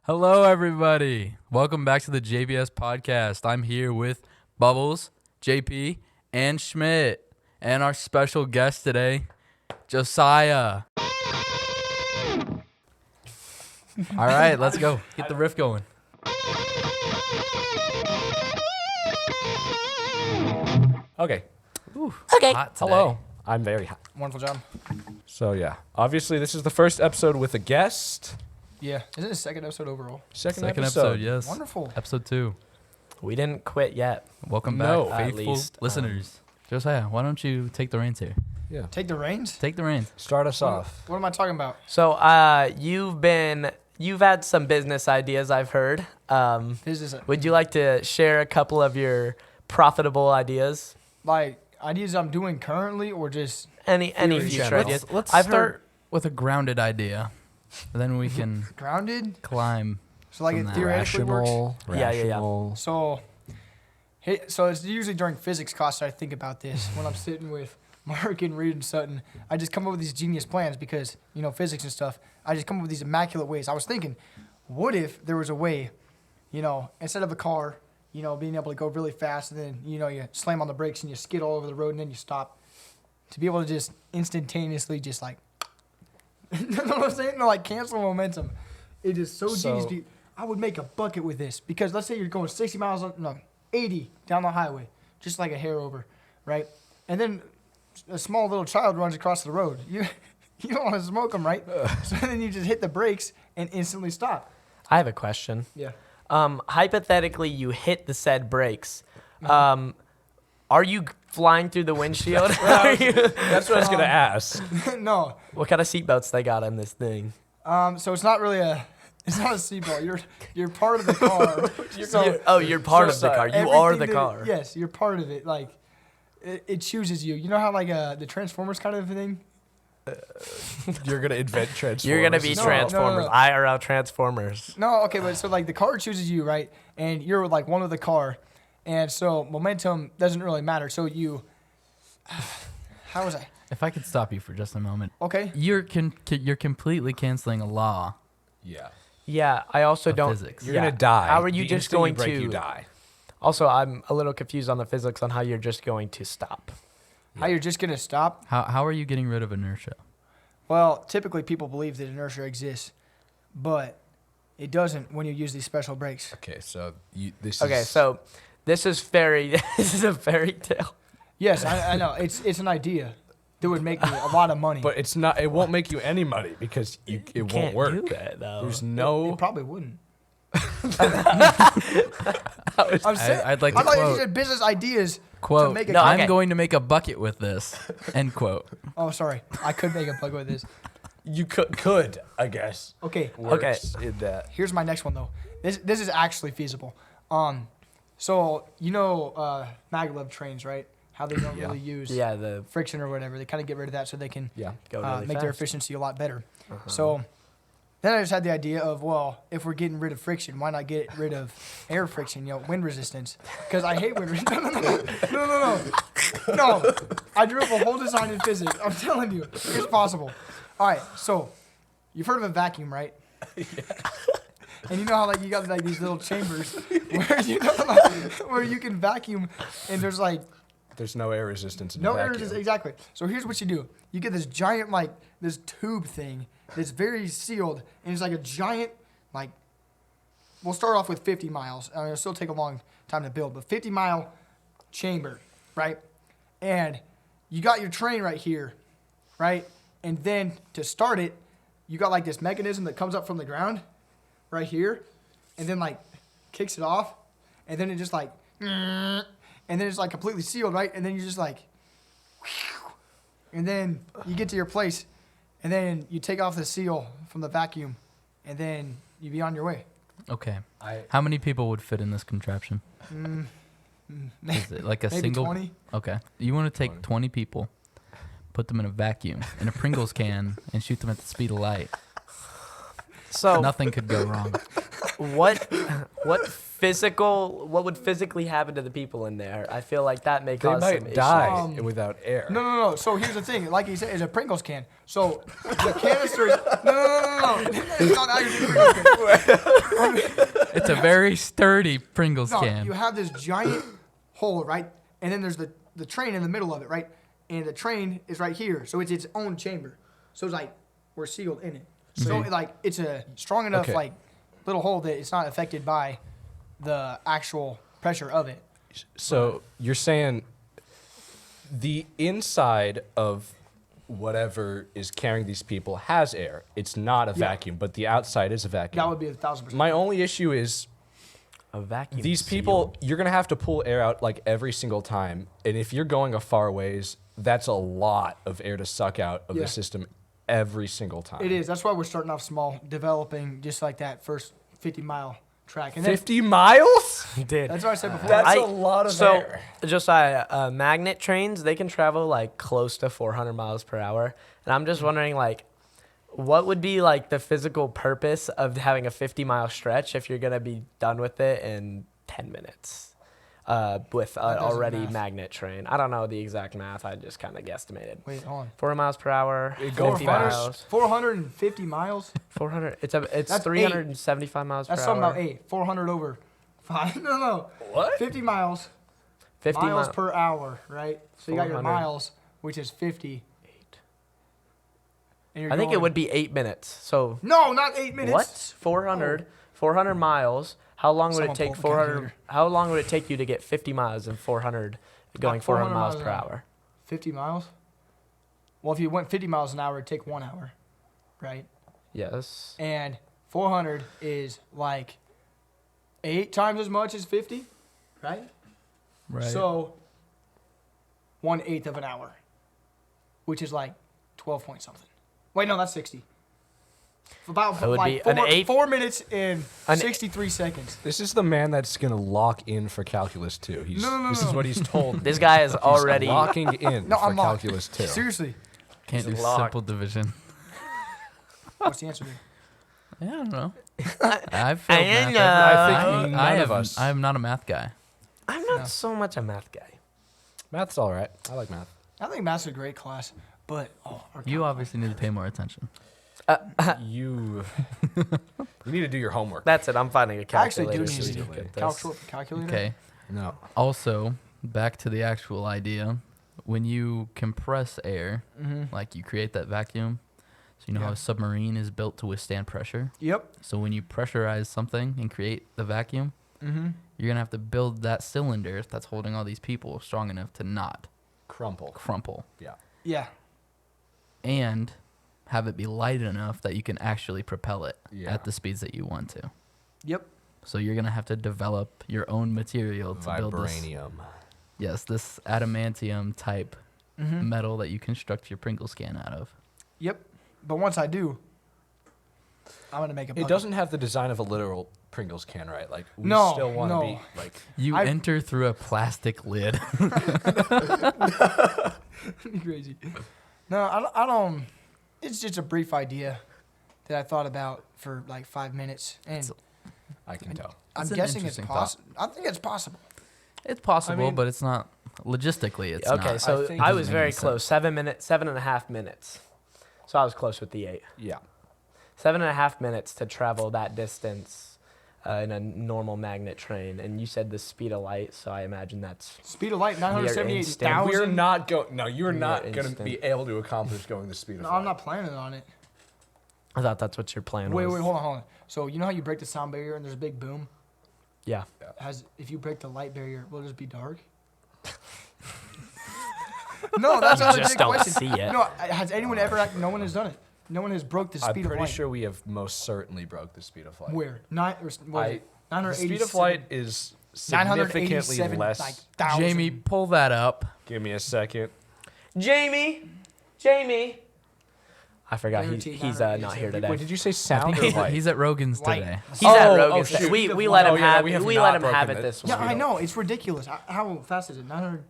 Hello, everybody. Welcome back to the JBS podcast. I'm here with Bubbles, JP, and Schmidt, and our special guest today, Josiah. All right, let's go. Get the riff going. Okay. Ooh, Okay. hot today. Hello. I'm very hot. Wonderful job. So yeah, obviously this is the first episode with a guest. Yeah. Is it the second episode overall? Second episode, yes. Wonderful. Episode 2. We didn't quit yet. Welcome No, back, at faithful least, listeners. Josiah, why don't you take the reins here? Yeah. Take the reins? Take the reins. Start us off. What am I talking about? So, you've had some business ideas, I've heard. Business, Would you like to share a couple of your profitable ideas? like, ideas I'm doing currently or just... Any future general. ideas? Let's I've start heard. with a grounded idea. Then we can Grounded? climb. So, like, From it that. theoretically works? Yeah. Rational. So it's usually during physics class that I think about this. When I'm sitting with Mark and Reed and Sutton, I just come up with these genius plans because, physics and stuff. I just come up with these immaculate ways. I was thinking, what if there was a way, instead of a car, being able to go really fast and then, you slam on the brakes and you skid all over the road and then you stop, to be able to just instantaneously just like, you know what I'm saying? No, like cancel momentum. It is so genius. Dude. I would make a bucket with this because let's say you're going 60 miles, 80 down the highway, just like a hair over, right? And then a small little child runs across the road. You don't want to smoke them, right? So then you just hit the brakes and instantly stop. I have a question. Yeah. Hypothetically, you hit the said brakes. Are you flying through the windshield? That's what I was gonna ask. No. What kind of seatbelts they got on this thing? So it's not really it's not a seatbelt. You're part of the car. You're part of the car. You are the Everything car. Yes, you're part of it. Like, it chooses you. You know how like the Transformers kind of thing? You're gonna invent Transformers. You're gonna be No, Transformers. no. IRL Transformers. No, okay, but so like the car chooses you, right? And you're like one with the car, and so momentum doesn't really matter. So you, how was I? If I could stop you for just a moment. Okay. You're completely canceling a law. Yeah. Yeah, I also Of don't. physics. You're gonna die. How are you The just instant going break, to? You die. Also, I'm a little confused on the physics on how you're just going to stop. How you're just gonna stop? How are you getting rid of inertia? Well, typically people believe that inertia exists, but it doesn't when you use these special brakes. Okay, so this Okay, is... so this is this is a fairy tale. Yes, I know. It's an idea that would make me a lot of money. But it's not. It won't make you any money because it won't Can't work. do that though. There's it no. probably wouldn't. I'd like to I'm like quote. these are business ideas to Quote, make a. No, I'm okay. going to make a bucket with this. End quote. Oh, sorry. I could make a plug with this. You could, I guess. Okay. Works in that. Here's my next one though. This is actually feasible. So maglev trains, right? How they don't really use Yeah, the friction or whatever. They kind of get rid of that so they can Yeah. go really make their fast. efficiency a lot better. So then I just had the idea of, well, if we're getting rid of friction, why not get rid of air friction, wind resistance? Because I hate wind resistance. No. I drew up a whole design in physics. I'm telling you, it's possible. All right, so you've heard of a vacuum, right? Yeah. And you know how you got these little chambers where you can vacuum, and there's no air resistance in no the air vacuum. resistance, exactly. So here's what you do: you get this giant this tube thing that's very sealed, and it's like a giant We'll start off with 50 miles. I mean, it'll still take a long time to build, but 50-mile chamber, right? And you got your train right here, right? And then to start it, you got this mechanism that comes up from the ground right here and then kicks it off. And then it just and then it's completely sealed, right? And then you just and then you get to your place and then you take off the seal from the vacuum and then you be on your way. Okay. How many people would fit in this contraption? Is it like a Maybe single? 20. Okay. You want to take 20 people, put them in a vacuum, in a Pringles can, and shoot them at the speed of light. So Nothing could go wrong. what would physically happen to the people in there? I feel like that may They cause some might die issues. without air. No. So here's the thing. Like you said, it's a Pringles can. So the canisters. No. It's not actually a Pringles can. It's a very sturdy Pringles No, can. you have this giant hole, right? And then there's the train in the middle of it, right? And the train is right here, so it's its own chamber. So it's like we're sealed in it. So like it's a strong enough Okay. like little hole that it's not affected by the actual pressure of it. So you're saying the inside of whatever is carrying these people has air. It's not a vacuum, but the outside is a vacuum. That would be 1,000%. My only issue is A vacuum. these people, you're going to have to pull air out like every single time. And if you're going a far ways, that's a lot of air to suck out of Yeah. the system every single time. It is. That's why we're starting off small, developing just like that first 50-mile track. And then, 50 miles? Dude. that's what I said before. That's a lot of so, air. Josiah, magnet trains, they can travel like close to 400 miles per hour. And I'm just wondering, like, what would be like the physical purpose of having a 50-mile stretch if you're going to be done with it in 10 minutes with an doesn't already math. magnet train? I don't know the exact math. I just kind of guesstimated. Wait, hold on. 400 miles per hour, It goes 50 fast. miles. 450 miles? 400. It's That's 375 miles That's per something hour. about 8. 400 over 5. No. What? 50 miles. 50 miles mi- per hour, right? So you got your 400. miles, which is 50. And you're I think it going- would be 8 minutes. So No, not 8 minutes. what? 400 miles. How long would Someone it take pull up a 400? calculator. How long would it take you to get 50 miles and 400 going 400 miles per hour? 50 miles? Well, if you went 50 miles an hour, it'd take 1 hour, right? Yes. And 400 is like 8 times as much as 50, right? Right. So 1/8 of an hour, which is like 12 point something. Wait, no, that's 60. About That would like be an 4 minutes and an- 63 seconds. This is the man that's going to lock in for Calculus 2. This is what he's told. This guy is He's already. locking in No, for I'm locked. Calculus 2. Seriously. Can't do He's locked. simple division. What's the answer? Yeah, I don't know. I've failed I math. know. I think none of am, us. I am not a math guy. I'm not No. so much a math guy. Math's all right. I like math. I think math's a great class, but You obviously need to pay more attention. You need to do your homework. That's it. I'm finding a I actually calculator. do so need we to can do get it. this. Calc short for calculator. Okay. No. Also, back to the actual idea. When you compress air, like you create that vacuum, so you know how Yeah. a submarine is built to withstand pressure. Yep. So when you pressurize something and create the vacuum, you're gonna have to build that cylinder that's holding all these people strong enough to not Crumple. crumple, Yeah. Yeah. and have it be light enough that you can actually propel it Yeah. at the speeds that you want to. Yep. So you're gonna have to develop your own material to build this. Vibranium. Yes, this adamantium type Mm-hmm. metal that you construct your Pringles can out of. Yep. But once I do, I'm gonna make a. It bucket. doesn't have the design of a literal Pringles can, right? Like we No, still want to no. be like You I- enter through a plastic lid. Crazy. No, I don't. It's just a brief idea that I thought about for like 5 minutes, and I can tell. I'm It's an guessing it's interesting possible. I think it's possible. It's possible, mean- but it's not logistically. It's Okay, not. so think I it was doesn't very make close. 7.5 minutes. So I was close with the 8. Yeah. 7.5 minutes to travel that distance in a normal magnet train, and you said the speed of light, so I imagine that's Speed of light, instant. 978,000. We're not going. No, you are Near not going to instant. be able to accomplish going the speed of No, light. I'm not planning on it. I thought that's what your plan Wait, was. hold on. So you know how you break the sound barrier and there's a big boom? Yeah. If you break the light barrier, will it just be dark? No, that's You not a just big don't question. see it. No, has anyone ever? No one has done it. No one has broke the I'm speed of pretty light. sure we have most certainly broke the speed of light. Where? What is it? The speed of light is significantly 987, less. like, thousand. Jamie, pull that up. Give me a second. Jamie. I forgot Guaranteed he's not not here today. Wait, did you say sound or He's, light? he's at Rogan's Light. today. He's at Oh, Rogan's. shoot. We let him Oh, yeah, have we have we not let him have broken it it. this Yeah, week. I know. It's ridiculous. How fast is it? 900.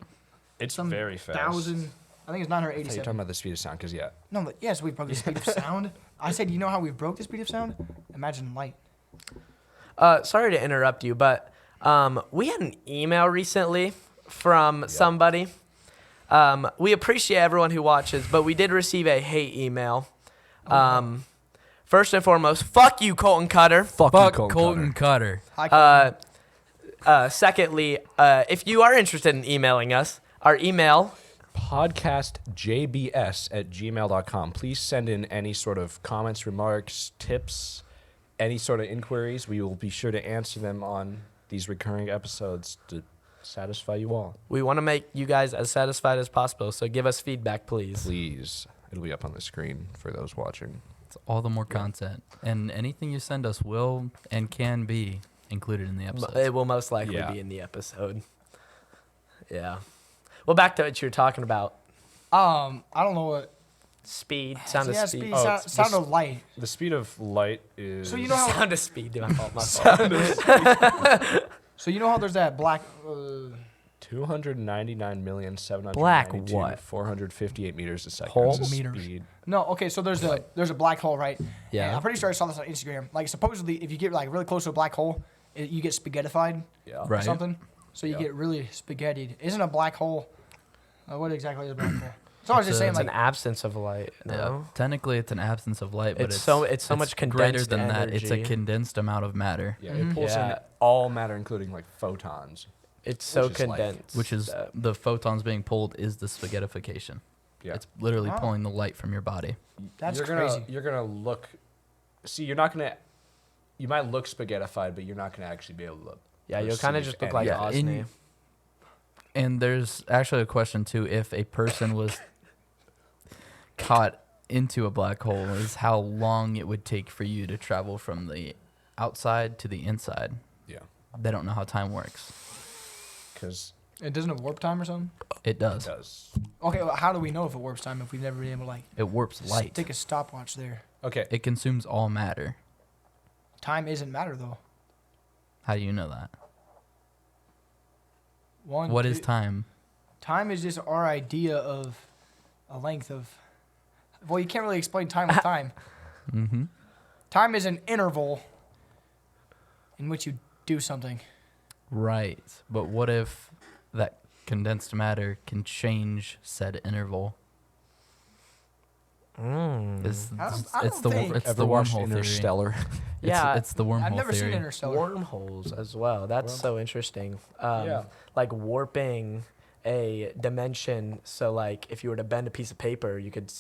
It's some very fast. Thousand. I think it's I thought you were 987. talking about the speed of sound, because yeah. No, but yes, we broke the speed of sound. I said, you know how we broke the speed of sound? Imagine light. Sorry to interrupt you, but we had an email recently from somebody. We appreciate everyone who watches, but we did receive a hate email from first and foremost, fuck you, Colton Cutter. Fuck you, Colton Cutter. Hi, Colton. Secondly, if you are interested in emailing us, our email podcastjbs@gmail.com. Please send in any sort of comments, remarks, tips, any sort of inquiries. We will be sure to answer them on these recurring episodes to satisfy you all. We want to make you guys as satisfied as possible, so give us feedback, please. Please. It'll be up on the screen for those watching. It's all the more content. And anything you send us will and can be included in the episode. It will most likely be in the episode. Yeah. Well, back to what you were talking about. I don't know what. Speed. Sound of speed. Oh, Sound of light. The speed of light is... So you know how Sound of speed. My fault. So you know how there's that black 299,792,458 meters a second. Hole? That's the Meters. speed. No, okay, so there's a black hole, right? Yeah. And I'm pretty sure I saw this on Instagram. Like supposedly if you get like really close to a black hole, you get spaghettified Yeah. or Right. something. So you Yeah. get really spaghettied. Isn't a black hole what exactly is a black hole? So I was just saying It's like an absence of light. Yeah. No. Technically, it's an absence of light, but It's so much greater condensed than that. It's a energy. condensed amount of matter, Yeah, it pulls Yeah. in all matter, including like photons. It's so Which is light. condensed. which is that- the photons being pulled is the spaghettification. Yeah. It's literally Oh. pulling the light from your body. That's you're crazy. You're gonna look. See, you're not gonna. You might look spaghettified, but you're not gonna actually be able to. yeah, you'll kind of perceive just look any- like Yeah, Osney. And there's actually a question too: if a person was caught into a black hole, is how long it would take for you to travel from the outside to the inside. Yeah, They don't know how time works. because It doesn't have warp time or something? It it does. does. Okay, well, how do we know if it warps time if we've never been able to like It warps light. take a stopwatch there? Okay. It consumes all matter. Time isn't matter though. How do you know that? One. What is two- time? Time is just our idea of a length of. Well, you can't really explain time with time. Mm-hmm. Time is an interval in which you do something. Right. But what if that condensed matter can change said interval? It's, I don't- it's, I it's don't the think- it's Ever the watched wormhole theory. Interstellar? Yeah, it's the wormhole I've never theory. seen Interstellar. Wormholes as well. That's so interesting. Yeah. Like warping a dimension. So like if you were to bend a piece of paper, you could.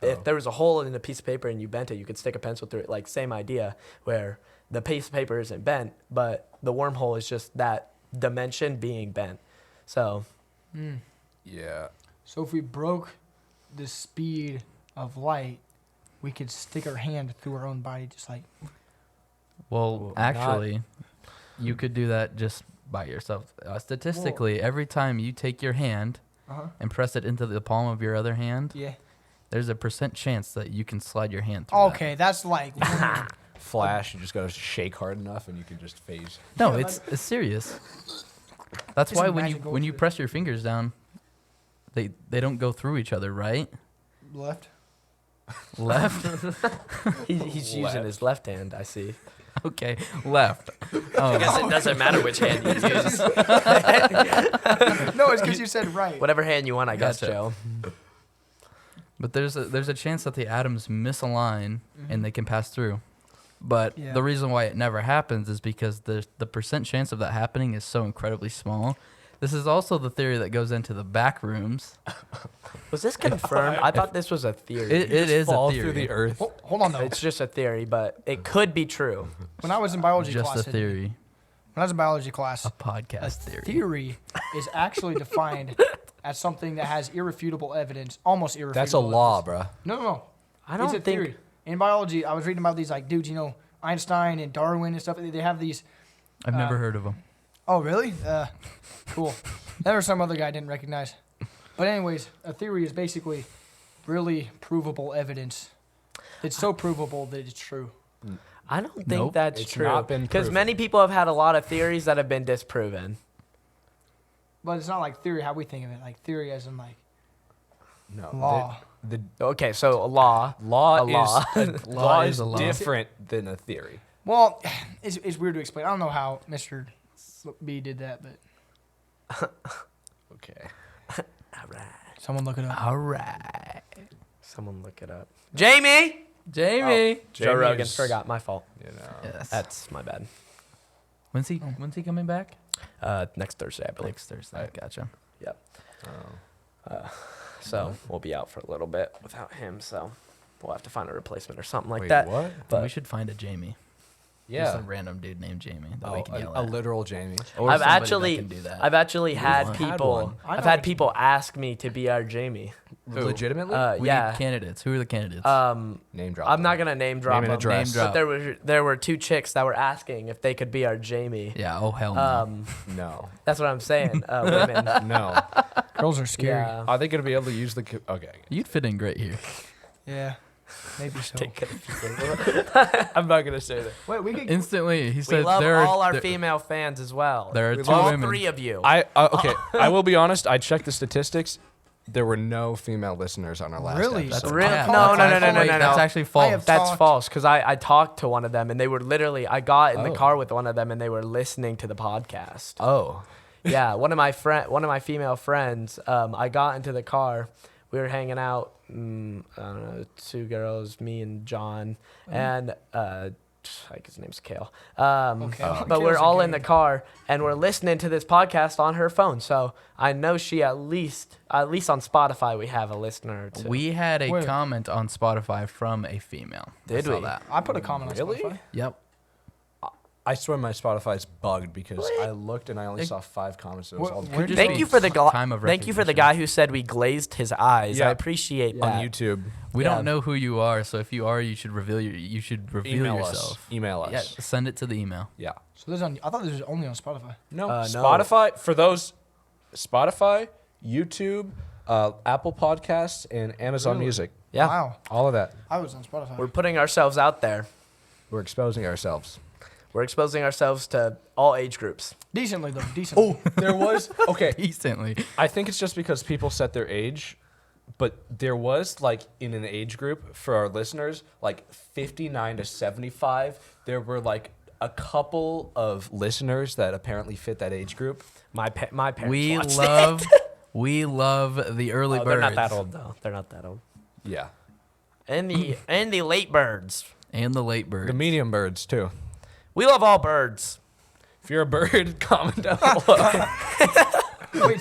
If there was a hole in a piece of paper and you bent it, you could stick a pencil through it. Like same idea, where the piece of paper isn't bent, but the wormhole is just that dimension being bent. So Yeah. So if we broke the speed of light, we could stick our hand through our own body, just like. Well, Well, actually, you could do that just by yourself. Statistically, every time you take your hand and press it into the palm of your other hand, Yeah. there's a % chance that you can slide your hand through that. Okay, that's like. Flash, you just gotta shake hard enough and you can just phase. No, Yeah, it's serious. That's It's why a when you magical when you trick. press your fingers down, they don't go through each other, right? Left. Left. he's using his left hand. I see. Okay, left. I guess it doesn't matter which hand you use. No, it's because you said right. Whatever hand you want, I guess, Gotcha. Joe. But there's a chance that the atoms misalign and they can pass through. But Yeah. the reason why it never happens is because the % chance of that happening is so incredibly small. This is also the theory that goes into the back rooms. Was this confirmed? I thought this was a theory. It is a Fall theory. through the earth. Hold on though. It's just a theory, but it could be true. When I was in biology Just class, a theory. when I was in biology class, A podcast a theory. theory is actually defined as something that has irrefutable evidence, almost irrefutable. That's a law, evidence. bruh. No. I don't It's a think. theory. In biology, I was reading about these like dudes, Einstein and Darwin and stuff. They have these. I've never heard of them. Oh, really? Cool. There was some other guy I didn't recognize. But anyways, a theory is basically really provable evidence. It's so provable that it's true. I don't think Nope. that's It's true. not been Because proven. many people have had a lot of theories that have been disproven. But it's not like theory how we think of it. Like theory as in like No. law. The Okay, so a law. law A law. is Law is is a law. different than a theory. Well, it's weird to explain. I don't know how Mr. B did that, but Okay. All right. someone look it up. All right. Someone look it up. Jamie! Jamie. Joe Rogan Jamie's- forgot. My fault. You know. Yes. That's my bad. When's he coming back? Next Thursday, I believe. Next Thursday. Right. Gotcha. Yep. Oh. So we'll be out for a little bit without him. So we'll have to find a replacement or something like Wait, that. what? But we should find a Jamie. Yeah. Just a random dude named Jamie that we can yell a at. literal Jamie. Or I've somebody that actually, can do that. I've actually had one. people. Had one. I I've know had a people ask me to be our Jamie. Who? Legitimately? We Yeah. need candidates. Who are the candidates? Name drop. I'm not them. gonna name drop Name and them, address. Name drop. but there were 2 chicks that were asking if they could be our Jamie. yeah. Oh hell no. No. That's what I'm saying. Women. No. Girls are scary. Yeah. Are they going to be able to use the? Okay. You'd fit in great here. Yeah. Maybe so. Take it. I'm not going to say that. Wait, we could. Instantly, he We said love there are all our there, female fans as well. there are We two all women. 3 of you. Okay. I will be honest. I checked the statistics. There were no female listeners on our last Really? episode. That's Really? cap. No, That's no, no, actually- no, no, no, That's no. actually false. have- That's talked- false because I talked to one of them and they were literally I got in the Oh. car with one of them and they were listening to the podcast. Oh. Yeah, one of my female friends. I got into the car. We were hanging out. I don't know, 2 girls, me and John, and like his name's Kale. Okay. But we're Kale's all okay. in the car and we're listening to this podcast on her phone. So I know she at least on Spotify we have a listener or 2. We had a Wait. comment on Spotify from a female. I Did saw we? that. I put a comment on Really? Spotify. Yep. I swear my Spotify's bugged because I looked and I only saw 5 comments. It was Where- all where did Thank be you for the time of thank you for the recognition. guy who said we glazed his eyes. Yeah. I appreciate on that. YouTube. We Yeah. don't know who you are, so if you are, you should reveal Email yourself. us. Email us. Yeah, send it to the email. Yeah. So this on. I thought this was only on Spotify. No. No. Spotify for those. Spotify, YouTube, Apple Podcasts, and Amazon Really? Music. Yeah. Wow. All of that. I was on Spotify. We're putting ourselves out there. We're exposing ourselves. We're exposing ourselves to all age groups. Decently though. Decently. There was okay. Decently. I think it's just because people set their age, but there was like in an age group for our listeners, like 59 to 75. There were like a couple of listeners that apparently fit that age group. My parents We watched love we love the early it. Oh, birds. they're not that old though. They're not that old. Yeah. And the late birds. And the late birds. The medium birds too. We love all birds. If you're a bird, comment down below. Wait.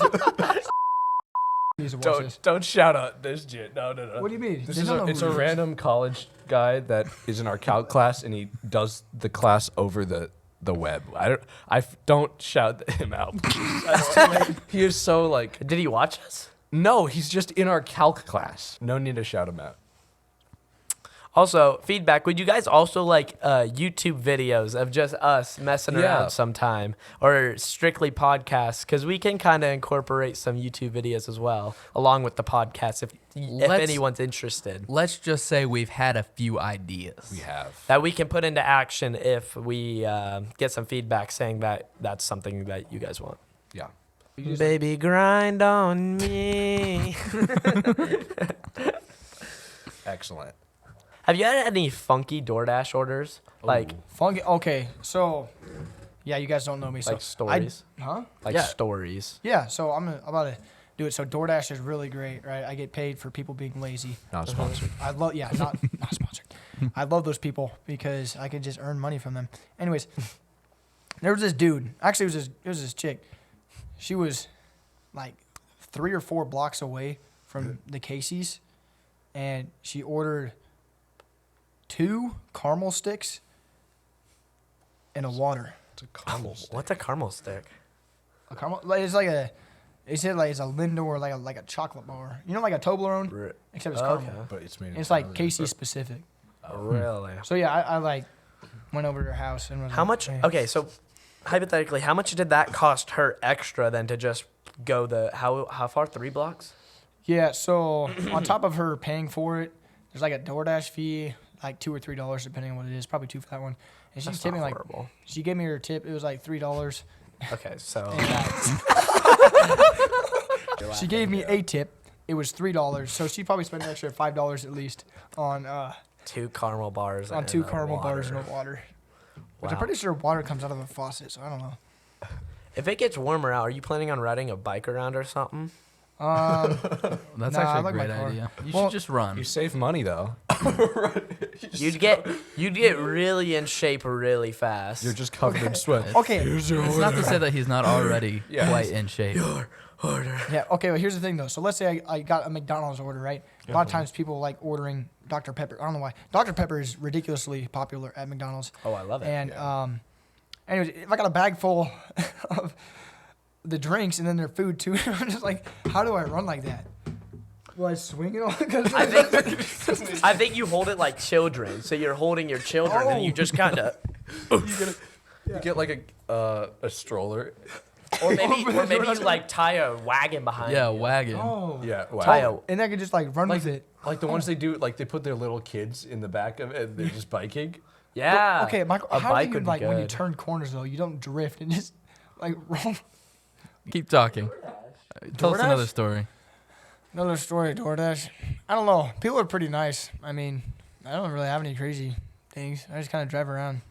Needs to watch this. don't shout out this shit. No. What do you mean? This They is don't know it's who a it is. random college guy that is in our calc class, and he does the class over the web. I don't shout him out. He is so like. Did he watch us? No, he's just in our calc class. No need to shout him out. Also, feedback. Would you guys also like YouTube videos of just us messing Yeah. around sometime, or strictly podcasts? Because we can kind of incorporate some YouTube videos as well, along with the podcast, if Let's- anyone's interested. Let's just say we've had a few ideas. We have. That we can put into action if we get some feedback saying that that's something that you guys want. Yeah. Baby, grind on me. Excellent. Have you had any funky DoorDash orders? Like Funky. Okay. So, yeah, you guys don't know me. So like stories? Huh? Like Yeah. stories. Yeah. So I'm about to do it. So DoorDash is really great, right? I get paid for people being lazy. Not sponsored. I love. Yeah, not sponsored. I love those people because I can just earn money from them. Anyways, there was this dude. Actually, it was this chick. She was like 3 or 4 blocks away from the Casey's, and she ordered 2 caramel sticks and a water. It's a caramel stick. What's a caramel stick? A caramel, like it's like a. They said like it's a Lindor or like a chocolate bar. You know, like a Toblerone, except it's caramel. Okay. But it's made. And it's like Casey specific. Really? So yeah, I like went over to her house and was How like, much? "Hey." Okay, so hypothetically, how much did that cost her extra than to just go how far? 3 blocks? Yeah, so on top of her paying for it, there's like a DoorDash fee, like $2 or $3 depending on what it is, probably 2 for that one. And she That's tipped not me horrible. she gave me her tip. It was like $3. Okay, so She gave me a tip. It was $3. So she probably spent an extra $5 at least on 2 caramel bars. on and 2 a caramel bars water. and a water. Which I'm Wow. pretty sure water comes out of a faucet, so I don't know. If it gets warmer out, are you planning on riding a bike around or something? That's Nah, I actually a like my great car. idea. You Well, should just run. You save money though. You'd get really in shape really fast. You're just covered in sweat. Okay. It's not to say that he's not already quite in shape. Yeah. Okay. Well, here's the thing though. So let's say I got a McDonald's order, right? A lot of times people like ordering Dr. Pepper. I don't know why. Dr. Pepper is ridiculously popular at McDonald's. Oh, I love it. And anyways, if I got a bag full of the drinks and then their food too, I'm just like, how do I run like that? Will I swing it all? I think you hold it like children. So you're holding your children and you just kind of. You get like a stroller. Or maybe you like tie a wagon behind Yeah, you. wagon. Oh. Yeah. Wow. Tie a, And I could just like run with it. Like the ones they do, like they put their little kids in the back of it and they're just biking. yeah. Okay, Michael, a how bike do you would like be when you good. turn corners though? You don't drift and just like roll. Keep talking. Tell us DoorDash? another story. Another story, DoorDash. I don't know. People are pretty nice. I mean, I don't really have any crazy things. I just kind of drive around.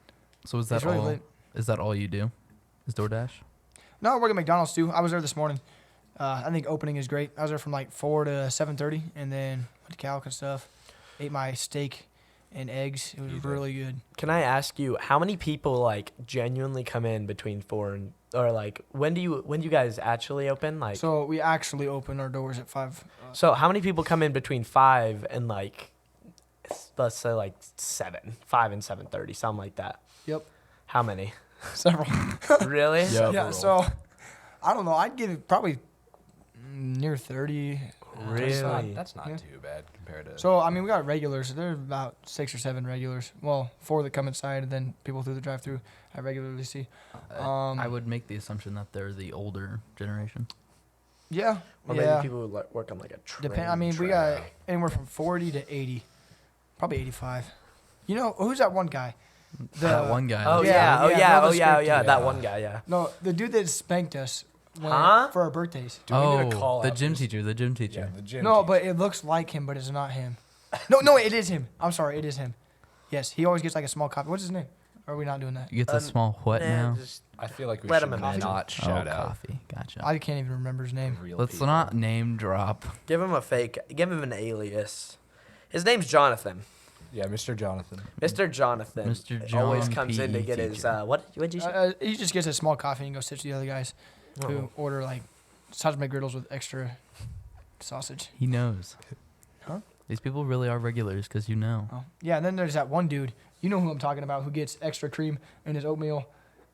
So is that It's really all? lit. Is that all you do? Is DoorDash? No, I work at McDonald's too. I was there this morning. I think opening is great. I was there from like 4 to 7:30, and then went to Calc and stuff. Ate my steak and eggs. It was really good. Can I ask you how many people like genuinely come in between 4 and or like when do you guys actually open like So we actually open our doors at 5. so how many people come in between 5 and like let's say like 5 and 7:30 something like that? Yep. How many? Several. Really? Yeah. Yeah. So I don't know. I'd give it probably near 30. Really? That's not Yeah. too bad compared to. So I mean, we got regulars. There's about 6 or 7 regulars. Well, 4 that come inside, and then people through the drive-through I regularly see. I would make the assumption that they're the older generation. Yeah. Or yeah. maybe people who like, work on like a train. I mean, we got anywhere from 40 to 80, probably 85. You know, who's that one guy? That one guy. Oh Yeah, yeah, oh yeah, yeah, no oh yeah, oh yeah, descriptor. that one guy, yeah. No, the dude that spanked us when, Huh? for our birthdays. Do we need to Oh, call the out gym this? teacher. The gym Yeah, teacher. the gym. No, teacher. but it looks like him, but it's not him. No, it is him. I'm sorry, it is him. Yes, he always gets like a small copy. What's his name? Or are we not doing that? You get the small what now? Just I feel like we Let should him imagine. not shout out coffee. Gotcha. I can't even remember his name. real Let's people. not name drop. give him a fake, give him an alias. His name's Jonathan. Yeah, Mr. Jonathan. Mr. Jonathan. Mr. John always comes in to PE get his teacher. what'd you say? He just gets a small coffee and goes sit to the other guys who Oh. order like sausage McGriddles with extra sausage. He knows. Huh? These people really are regulars because you know. Oh. Yeah, and then there's that one dude, you know who I'm talking about, who gets extra cream in his oatmeal.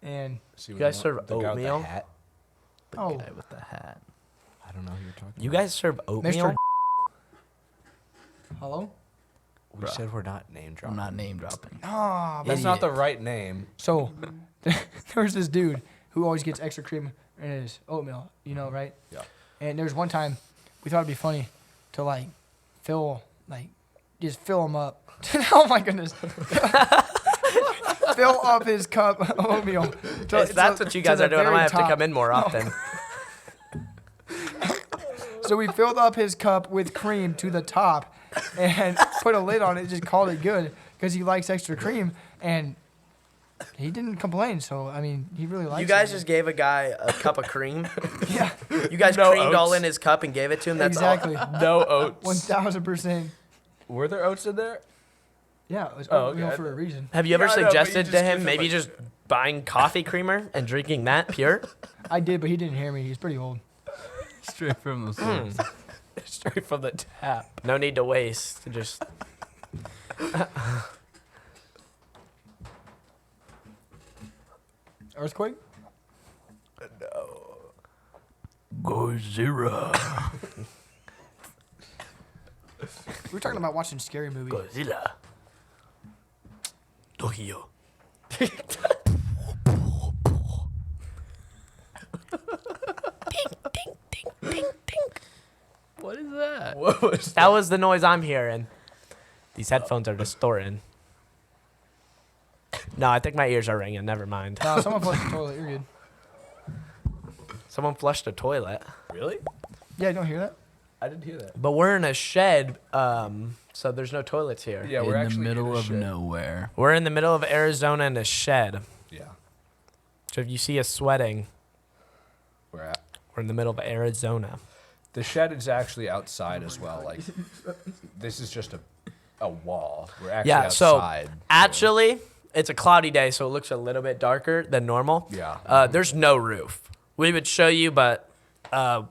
And See You what guys the- serve the guy with the oatmeal? hat? The Oh. guy with the hat. I don't know who you're talking You about. guys serve oatmeal? Mr. Hello? We said we're not name I'm dropping. not name dropping. Ah, That's not the right name. so there's this dude who always gets extra cream in his oatmeal, you know, right? Yeah. And there's one time we thought it'd be funny to like just fill him up. Oh my goodness. Fill up his cup of oatmeal. If that's what you guys are doing, I might have to come in more often. So we filled up his cup with cream to the top and put a lid on it, just called it good because he likes extra cream. And he didn't complain. So, I mean, he really likes You guys it. just gave a guy a cup of cream. Yeah, You guys No creamed all oats. in his cup and gave it to him. That's exactly. No oats. 1,000%. Were there oats in there? Yeah, it was Oh, oatmeal okay. for a reason. Have you ever Yeah, I know, but you suggested just to give him him, maybe like- just buying coffee creamer and drinking that pure? I did, but he didn't hear me. He's pretty old. Straight from the source. Straight from the tap. No need to waste. Just Earthquake? Godzilla. We were talking about watching scary movies. Godzilla. Tokyo. What is that? What was That was the noise I'm hearing. These headphones are distorting. No, I think my ears are ringing. Never mind. No, someone flushed the toilet. You're good. Someone flushed a toilet. Really? Yeah, you don't hear that? I didn't hear that. But we're in a shed, so there's no toilets here. Yeah, we're in the actually middle in a of shed. nowhere. We're in the middle of Arizona in a shed. Yeah. So if you see us sweating, We're at. we're in the middle of Arizona. The shed is actually outside as well. Like, this is just a a wall. We're actually Yeah, so outside. actually, it's a cloudy day, so it looks a little bit darker than normal. Yeah. There's no roof. We would show you, but I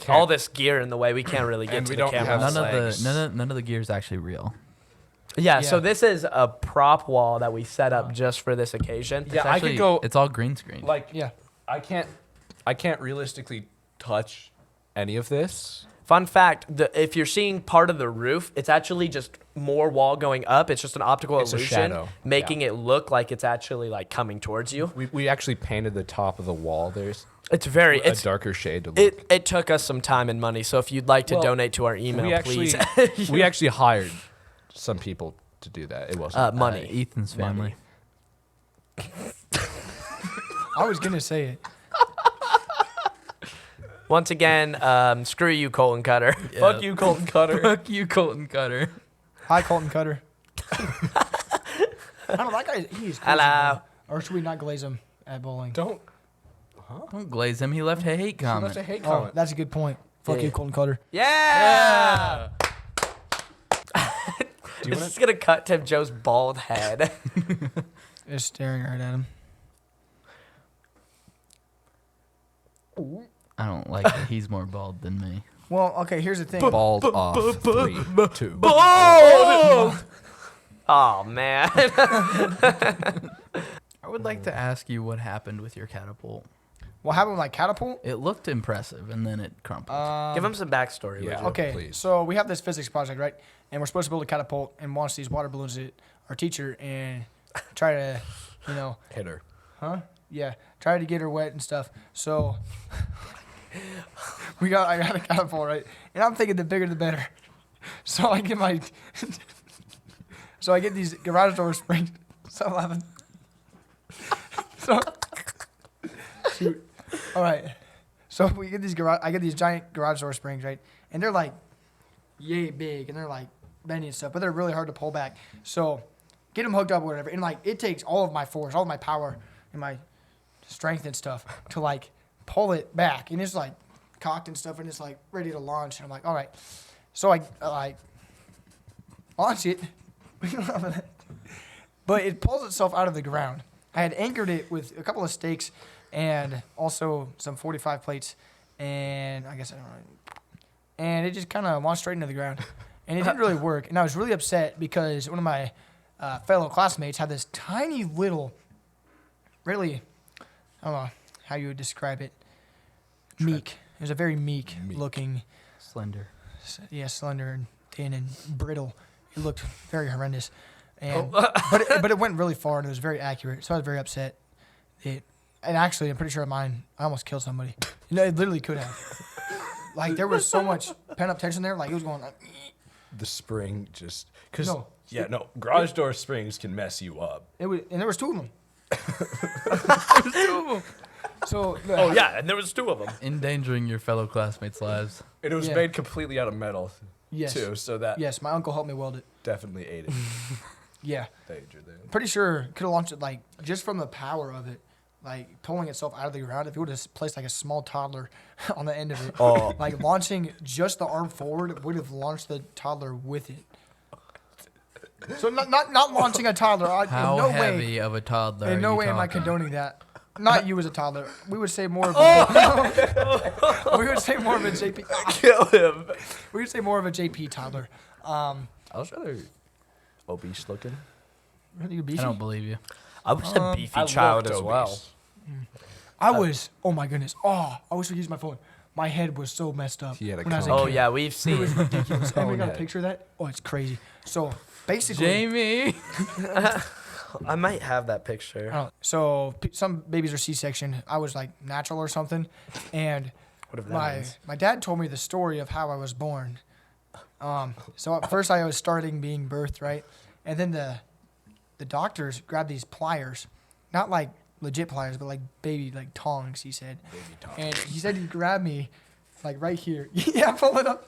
all this gear in the way, we can't really get And to we the don't camera. have None of the gear is actually real. Yeah, so Yeah. this is a prop wall that we set up just for this occasion. Yeah, I could Actually, go It's all green screen. like Yeah. I can't realistically touch any of this. Fun fact, if you're seeing part of the roof, it's actually just more wall going up. It's just an optical It's a illusion, shadow. making it look like it's actually like coming towards you. We actually painted the top of the wall. There's It's very, a it's darker shade to look. it took us some time and money. So if you'd like to Well, donate to our email, we actually please. we actually hired some people to do that. It wasn't Money. Ethan's family. I was gonna say it. Once again, screw you, Colton Cutter. Yeah. Fuck you, Colton Cutter. Fuck you, Colton Cutter. Hi, Colton Cutter. I don't know, that guy, he's crazy. Hello. Man. Or should we not glaze him at bowling? Don't. Don't glaze him. He left a hate comment. That's a hate Oh, comment. that's a good point. Fuck Yeah. you, Colton Cutter. Yeah. Do you This want is gonna cut to Joe's bald head. Just staring right at him. I don't like that he's more bald than me. Well, okay, here's the thing. balls off? 3, 2. Oh man. I would like to ask you what happened with your catapult. What happened with my catapult? It looked impressive, and then it crumpled. Give him some backstory. Yeah. Would you? Okay, Please. so we have this physics project, right? And we're supposed to build a catapult and launch these water balloons at our teacher and try to, you know, Hit her. yeah, try to get her wet and stuff. So I got a catapult, right? And I'm thinking the bigger the better. So I get these garage door springs. Stop laughing. So shoot. All right. So we get I get these giant garage door springs, right? And they're like yay big and they're like bendy and stuff, but they're really hard to pull back. So get them hooked up or whatever. And like it takes all of my force, all of my power and my strength and stuff to like pull it back. And it's like cocked and stuff and it's like ready to launch. And I'm like, all right. So I like launch it. But it pulls itself out of the ground. I had anchored it with a couple of stakes and also some 45 plates, and I guess I don't know. And it just kind of launched straight into the ground, and it didn't really work. And I was really upset because one of my fellow classmates had this tiny little, really, I don't know how you would describe it, meek. It was a very meek looking, Slender. yeah, slender and thin and brittle. It looked very horrendous. And, but it went really far and it was very accurate. So I was very upset. And actually, I'm pretty sure I almost killed somebody. You know, it literally could have. Like there was so much pent up tension there. Like it was going like. The spring just because No. garage door springs can mess you up. And there was two of them. So. Oh yeah, and there was 2 of them. Endangering your fellow classmates' lives. And it was Yeah. made completely out of metal Yes. too, so that Yes, my uncle helped me weld it. definitely aided Yeah. danger there. Pretty sure could have launched it like just from the power of it, like pulling itself out of the ground. If it would have placed like a small toddler on the end of it, like launching just the arm forward would have launched the toddler with it. So not launching a toddler. How in no heavy way, of a toddler? in no are you way am I talking? condoning that. Not you as a toddler. We would say more of a, we would say more of a JP. Kill him. We would say more of a JP toddler. I was rather obese looking. You I beefy? don't believe you. I was a beefy I child looked as well. obese. I was. Oh my goodness. Oh, I wish we could use my phone. My head was so messed up. He had a when I was a cone. Oh kid. yeah, we've It seen. was ridiculous. And we got a head. picture of that. Oh, it's crazy. So basically, Jamie. I might have that picture. I don't know. So some babies are C-section. I was like natural or something, and Whatever that means. my dad told me the story of how I was born. So at first I was starting being birthed, right, and then the doctors grabbed these pliers, not like legit pliers, but like baby like tongs. He said, and he said he grabbed me, like right here. Yeah, pull it up.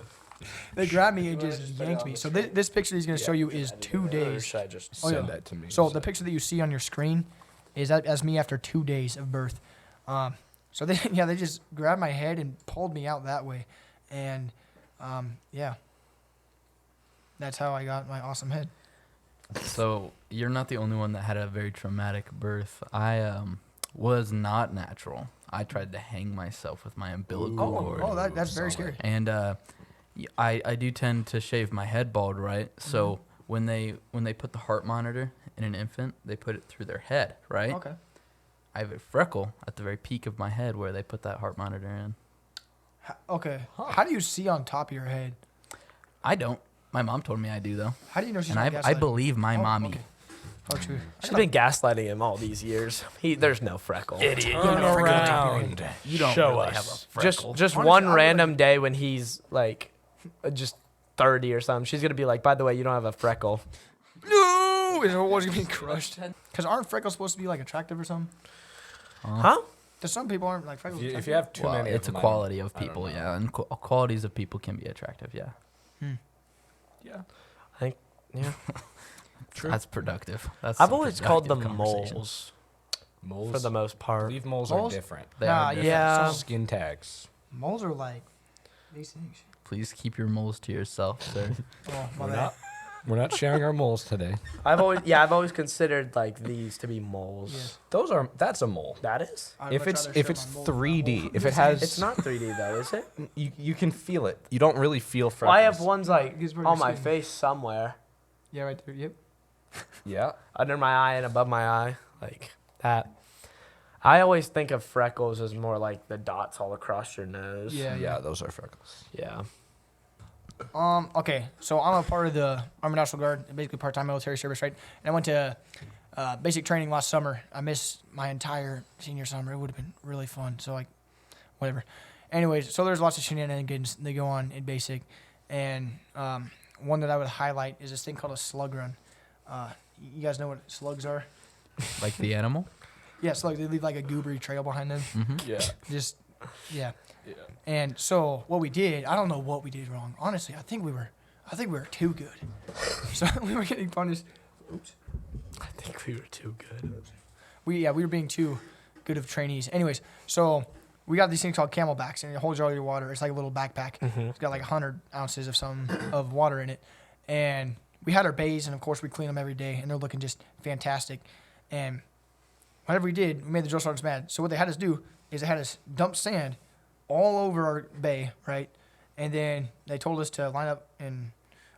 They grabbed me and just yanked me. So this picture he's gonna show you is 2 Or days. should I just? Oh, yeah. Send that to me. So the picture that you see on your screen is that as me after 2 days of birth. So they they just grabbed my head and pulled me out that way, and yeah. that's how I got my awesome head. So you're not the only one that had a very traumatic birth. I was not natural. I tried to hang myself with my umbilical cord. Oh, that's very scary. And I do tend to shave my head bald, right? So when they put the heart monitor in an infant, they put it through their head, right? Okay. I have a freckle at the very peak of my head where they put that heart monitor in. Okay. How do you see on top of your head? I don't. My mom told me I do though, How do you know she's and not I gaslighting? believe my Oh, mommy. okay. Oh, true. She's been gaslighting him all these years. There's no freckle. Turn around. You don't Show really us. have a freckle. Just Honestly, one I would random day when he's like, just 30 or something. She's gonna be like, by the way, you don't have a freckle. No! Is her was gonna be crushed? Because aren't freckles supposed to be like attractive or something? Huh? Because some people aren't like freckles. If you have too Well, many, it's a of them, quality of I don't people, know. yeah, and qualities of people can be attractive, yeah. Yeah. Yeah. True. That's productive. That's I've some always called them productive conversation. moles Moles. for the most I part. believe moles Moles? are different. They Nah, are different. Yeah. Skin tags. Moles are like these things. Please keep your moles to yourself, sir. Oh, my We're bad. not. We're not sharing our moles today. I've always considered like these to be moles. Yeah. That's a mole. That is? I'd If much it's rather if show it's my moles than my 3D, moles. if it has, It's not 3D though, is it? you can feel it. You don't really feel freckles. Well, I have ones like Because we're on my skin. face somewhere, Yeah, right there. Yep. Yeah. under my eye and above my eye, like that. I always think of freckles as more like the dots all across your nose. Yeah, Yeah, those are freckles. Yeah. Okay, so I'm a part of the Army National Guard, basically part-time military service, right? And I went to basic training last summer. I missed my entire senior summer. It would have been really fun. So like, whatever. Anyways, so there's lots of shenanigans that go on in basic, and one that I would highlight is this thing called a slug run. You guys know what slugs are? Like the animal? Yeah, slugs. They leave like a goobery trail behind them. Yeah. Just, yeah. Yeah. And so what we did, I don't know what we did wrong. Honestly, I think we were too good. So we were getting punished. Oops. I think we were too good. We were being too good of trainees. Anyways, so we got these things called camelbacks, and it holds all your water. It's like a little backpack. It's got like 100 ounces of water in it. And we had our bays, and of course we clean them every day, and they're looking just fantastic. And whatever we did, we made the drill sergeants mad. So what they had us do is they had us dump sand all over our bay, right? And then they told us to line up in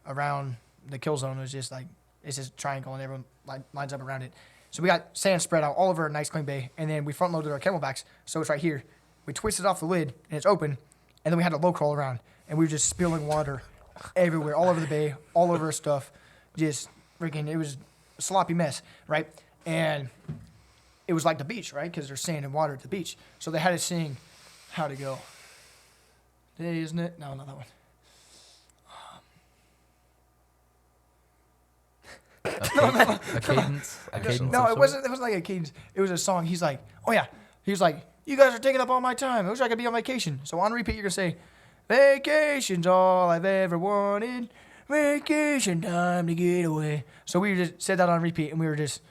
around the kill zone. It was just like, it's just a triangle, and everyone lines up around it. So we got sand spread out all over a nice clean bay, and then we front loaded our camelbacks, so it's right here. We twisted off the lid, and it's open, and then we had a low crawl around, and we were just spilling water everywhere, all over the bay, all over our stuff. Just freaking, it was a sloppy mess, right? And it was like the beach, right? Because there's sand and water at the beach. So they had us sing How to Go. Hey, isn't it? No, not that one. A cadence? A cadence No, of it sorts? wasn't like a cadence. It was a song. He's like, oh yeah. He was like, you guys are taking up all my time. I wish I could be on vacation. So on repeat, you're going to say, vacation's all I've ever wanted. Vacation time to get away. So we just said that on repeat, and we were just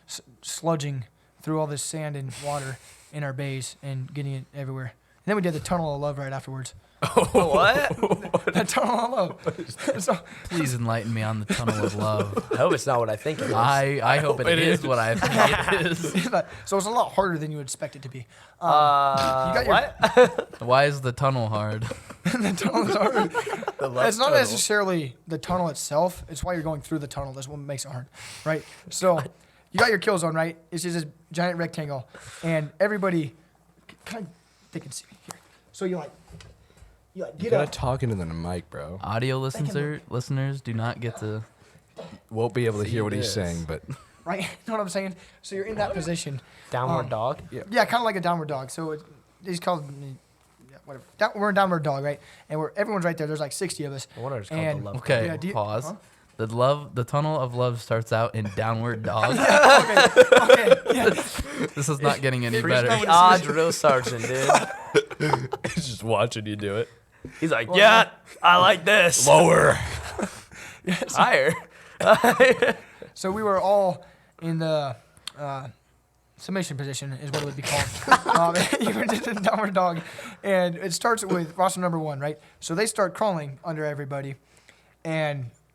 sludging through all this sand and water in our bays and getting it everywhere. And then we did the Tunnel of Love right afterwards. What? The Tunnel of Love. So, Please enlighten me on the tunnel of love. I hope it's not what I think it is. I hope it is what I think it is. so it's a lot harder than you would expect it to be. You got your- what? Why is the tunnel hard? The tunnel is hard. The love It's not tunnel. necessarily the tunnel itself. It's why you're going through the tunnel. That's what makes it hard, right? So you got your kill zone, right? It's just this giant rectangle, and everybody, kind of, they can see me here. So you You get gotta up. talk into the mic, bro. Audio listeners do not get to. Won't be able to See hear what he's this. saying, but Right? You know what I'm saying? So you're in that position. Downward dog. Yeah, kind of like a downward dog. So it's called, yeah, whatever. We're a downward dog, right? And everyone's right there. There's like 60 of us. I wonder it's called And- the love. Okay, Yeah, do you- pause. huh? The tunnel of love starts out in downward dog. Okay, yeah. This is not getting any Freestyle better. with Ah, drill sergeant, dude. he's just watching you do it. He's like, yeah, I like this. Lower. Higher. So we were all in the submission position, is what it would be called. You were just a downward dog, and it starts with roster number 1, right? So they start crawling under everybody, and